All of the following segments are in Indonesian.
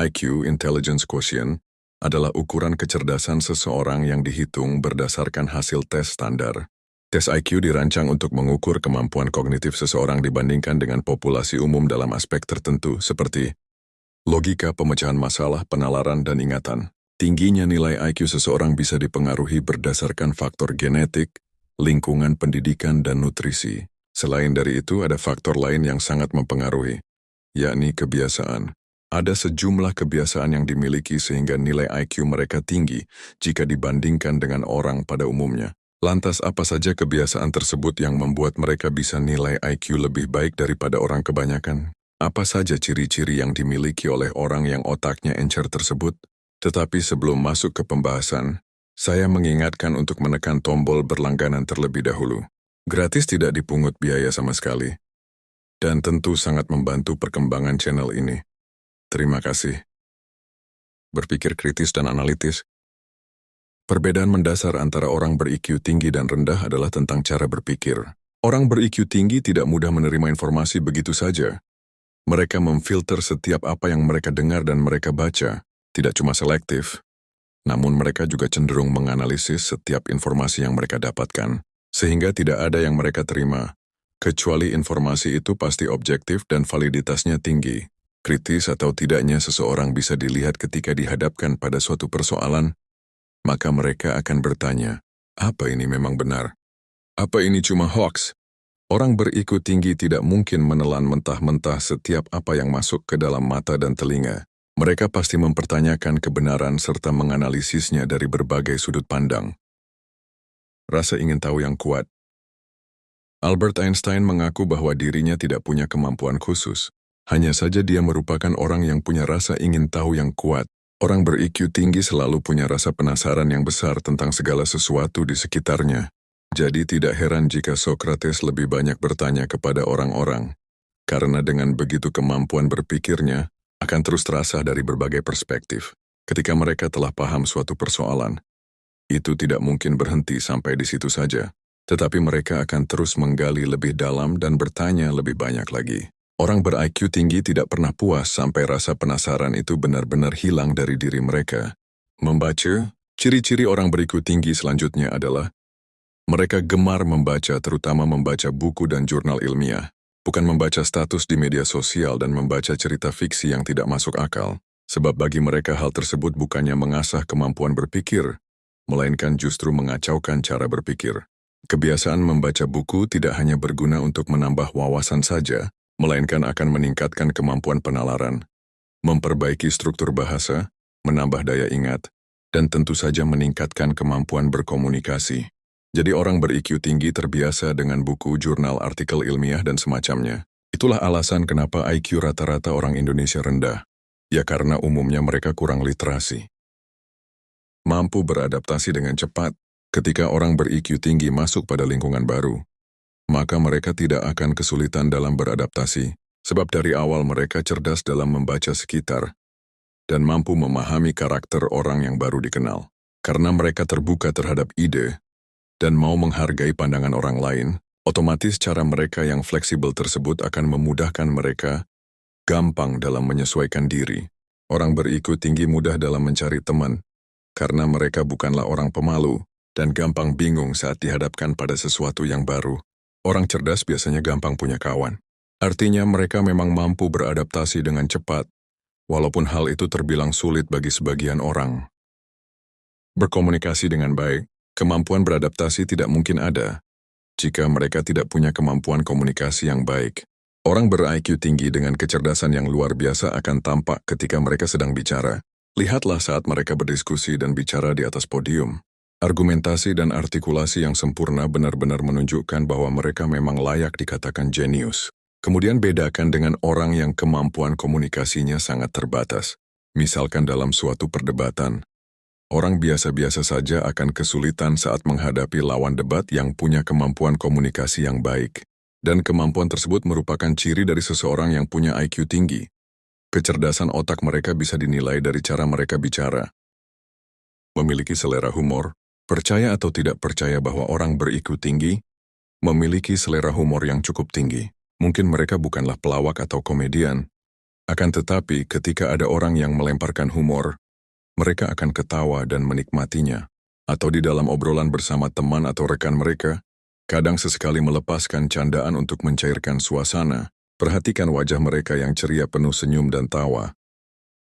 IQ, Intelligence Quotient, adalah ukuran kecerdasan seseorang yang dihitung berdasarkan hasil tes standar. Tes IQ dirancang untuk mengukur kemampuan kognitif seseorang dibandingkan dengan populasi umum dalam aspek tertentu seperti logika, pemecahan masalah, penalaran, dan ingatan. Tingginya nilai IQ seseorang bisa dipengaruhi berdasarkan faktor genetik, lingkungan pendidikan, dan nutrisi. Selain dari itu, ada faktor lain yang sangat mempengaruhi, yakni kebiasaan. Ada sejumlah kebiasaan yang dimiliki sehingga nilai IQ mereka tinggi jika dibandingkan dengan orang pada umumnya. Lantas apa saja kebiasaan tersebut yang membuat mereka bisa nilai IQ lebih baik daripada orang kebanyakan? Apa saja ciri-ciri yang dimiliki oleh orang yang otaknya encer tersebut? Tetapi sebelum masuk ke pembahasan, saya mengingatkan untuk menekan tombol berlangganan terlebih dahulu. Gratis, tidak dipungut biaya sama sekali. Dan tentu sangat membantu perkembangan channel ini. Terima kasih. Berpikir kritis dan analitis. Perbedaan mendasar antara orang ber-IQ tinggi dan rendah adalah tentang cara berpikir. Orang ber-IQ tinggi tidak mudah menerima informasi begitu saja. Mereka memfilter setiap apa yang mereka dengar dan mereka baca, tidak cuma selektif. Namun mereka juga cenderung menganalisis setiap informasi yang mereka dapatkan, sehingga tidak ada yang mereka terima, kecuali informasi itu pasti objektif dan validitasnya tinggi. Kritis atau tidaknya seseorang bisa dilihat ketika dihadapkan pada suatu persoalan, maka mereka akan bertanya, apa ini memang benar? Apa ini cuma hoax? Orang ber-IQ tinggi tidak mungkin menelan mentah-mentah setiap apa yang masuk ke dalam mata dan telinga. Mereka pasti mempertanyakan kebenaran serta menganalisisnya dari berbagai sudut pandang. Rasa ingin tahu yang kuat. Albert Einstein mengaku bahwa dirinya tidak punya kemampuan khusus. Hanya saja dia merupakan orang yang punya rasa ingin tahu yang kuat. Orang ber-IQ tinggi selalu punya rasa penasaran yang besar tentang segala sesuatu di sekitarnya. Jadi tidak heran jika Socrates lebih banyak bertanya kepada orang-orang. Karena dengan begitu kemampuan berpikirnya akan terus terasa dari berbagai perspektif. Ketika mereka telah paham suatu persoalan, itu tidak mungkin berhenti sampai di situ saja. Tetapi mereka akan terus menggali lebih dalam dan bertanya lebih banyak lagi. Orang ber-IQ tinggi tidak pernah puas sampai rasa penasaran itu benar-benar hilang dari diri mereka. Membaca, ciri-ciri orang ber-IQ tinggi selanjutnya adalah mereka gemar membaca, terutama membaca buku dan jurnal ilmiah, bukan membaca status di media sosial dan membaca cerita fiksi yang tidak masuk akal, sebab bagi mereka hal tersebut bukannya mengasah kemampuan berpikir, melainkan justru mengacaukan cara berpikir. Kebiasaan membaca buku tidak hanya berguna untuk menambah wawasan saja, melainkan akan meningkatkan kemampuan penalaran, memperbaiki struktur bahasa, menambah daya ingat, dan tentu saja meningkatkan kemampuan berkomunikasi. Jadi orang ber-IQ tinggi terbiasa dengan buku, jurnal, artikel ilmiah, dan semacamnya. Itulah alasan kenapa IQ rata-rata orang Indonesia rendah. Ya karena umumnya mereka kurang literasi. Mampu beradaptasi dengan cepat. Ketika orang ber-IQ tinggi masuk pada lingkungan baru, maka mereka tidak akan kesulitan dalam beradaptasi, sebab dari awal mereka cerdas dalam membaca sekitar dan mampu memahami karakter orang yang baru dikenal. Karena mereka terbuka terhadap ide dan mau menghargai pandangan orang lain, otomatis cara mereka yang fleksibel tersebut akan memudahkan mereka gampang dalam menyesuaikan diri. Orang ber-IQ tinggi mudah dalam mencari teman, karena mereka bukanlah orang pemalu dan gampang bingung saat dihadapkan pada sesuatu yang baru. Orang cerdas biasanya gampang punya kawan. Artinya mereka memang mampu beradaptasi dengan cepat, walaupun hal itu terbilang sulit bagi sebagian orang. Berkomunikasi dengan baik, kemampuan beradaptasi tidak mungkin ada jika mereka tidak punya kemampuan komunikasi yang baik. Orang ber-IQ tinggi dengan kecerdasan yang luar biasa akan tampak ketika mereka sedang bicara. Lihatlah saat mereka berdiskusi dan bicara di atas podium. Argumentasi dan artikulasi yang sempurna benar-benar menunjukkan bahwa mereka memang layak dikatakan jenius. Kemudian bedakan dengan orang yang kemampuan komunikasinya sangat terbatas. Misalkan dalam suatu perdebatan, orang biasa-biasa saja akan kesulitan saat menghadapi lawan debat yang punya kemampuan komunikasi yang baik. Dan kemampuan tersebut merupakan ciri dari seseorang yang punya IQ tinggi. Kecerdasan otak mereka bisa dinilai dari cara mereka bicara. Memiliki selera humor. Percaya atau tidak percaya bahwa orang ber-IQ tinggi memiliki selera humor yang cukup tinggi. Mungkin mereka bukanlah pelawak atau komedian, Akan tetapi, ketika ada orang yang melemparkan humor, mereka akan ketawa dan menikmatinya. Atau di dalam obrolan bersama teman atau rekan mereka, kadang sesekali melepaskan candaan untuk mencairkan suasana. Perhatikan wajah mereka yang ceria penuh senyum dan tawa.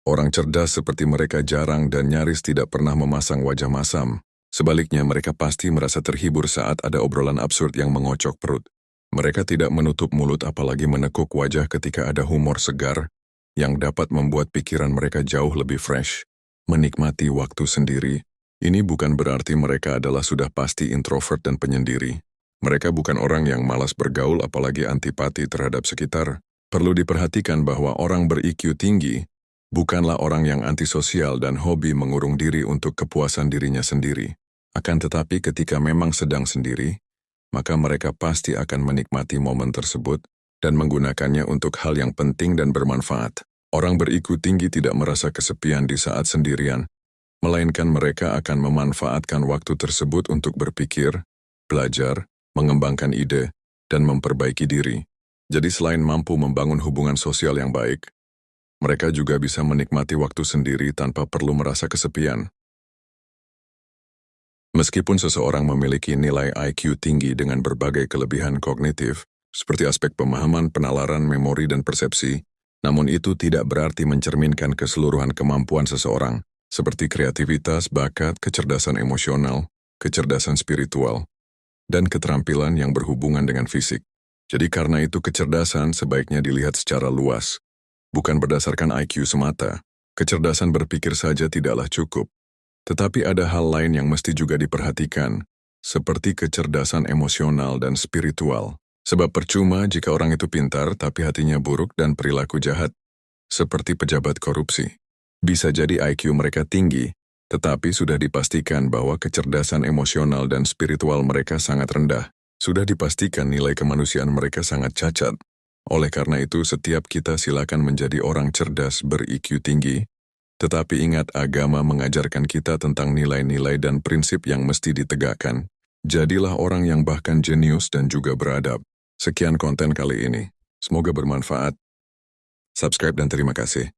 Orang cerdas seperti mereka jarang dan nyaris tidak pernah memasang wajah masam. Sebaliknya, mereka pasti merasa terhibur saat ada obrolan absurd yang mengocok perut. Mereka tidak menutup mulut apalagi menekuk wajah ketika ada humor segar yang dapat membuat pikiran mereka jauh lebih fresh. Menikmati waktu sendiri, ini bukan berarti mereka adalah sudah pasti introvert dan penyendiri. Mereka bukan orang yang malas bergaul apalagi antipati terhadap sekitar. Perlu diperhatikan bahwa orang ber-IQ tinggi bukanlah orang yang antisosial dan hobi mengurung diri untuk kepuasan dirinya sendiri. Akan tetapi ketika memang sedang sendiri, maka mereka pasti akan menikmati momen tersebut dan menggunakannya untuk hal yang penting dan bermanfaat. Orang ber-IQ tinggi tidak merasa kesepian di saat sendirian, melainkan mereka akan memanfaatkan waktu tersebut untuk berpikir, belajar, mengembangkan ide, dan memperbaiki diri. Jadi selain mampu membangun hubungan sosial yang baik, mereka juga bisa menikmati waktu sendiri tanpa perlu merasa kesepian. Meskipun seseorang memiliki nilai IQ tinggi dengan berbagai kelebihan kognitif, seperti aspek pemahaman, penalaran, memori, dan persepsi, namun itu tidak berarti mencerminkan keseluruhan kemampuan seseorang, seperti kreativitas, bakat, kecerdasan emosional, kecerdasan spiritual, dan keterampilan yang berhubungan dengan fisik. Jadi karena itu kecerdasan sebaiknya dilihat secara luas, bukan berdasarkan IQ semata. Kecerdasan berpikir saja tidaklah cukup. Tetapi ada hal lain yang mesti juga diperhatikan, seperti kecerdasan emosional dan spiritual. Sebab percuma jika orang itu pintar tapi hatinya buruk dan perilaku jahat, seperti pejabat korupsi. Bisa jadi IQ mereka tinggi, tetapi sudah dipastikan bahwa kecerdasan emosional dan spiritual mereka sangat rendah. Sudah dipastikan nilai kemanusiaan mereka sangat cacat. Oleh karena itu, setiap kita silakan menjadi orang cerdas ber-IQ tinggi, tetapi ingat agama mengajarkan kita tentang nilai-nilai dan prinsip yang mesti ditegakkan. Jadilah orang yang bahkan jenius dan juga beradab. Sekian konten kali ini. Semoga bermanfaat. Subscribe dan terima kasih.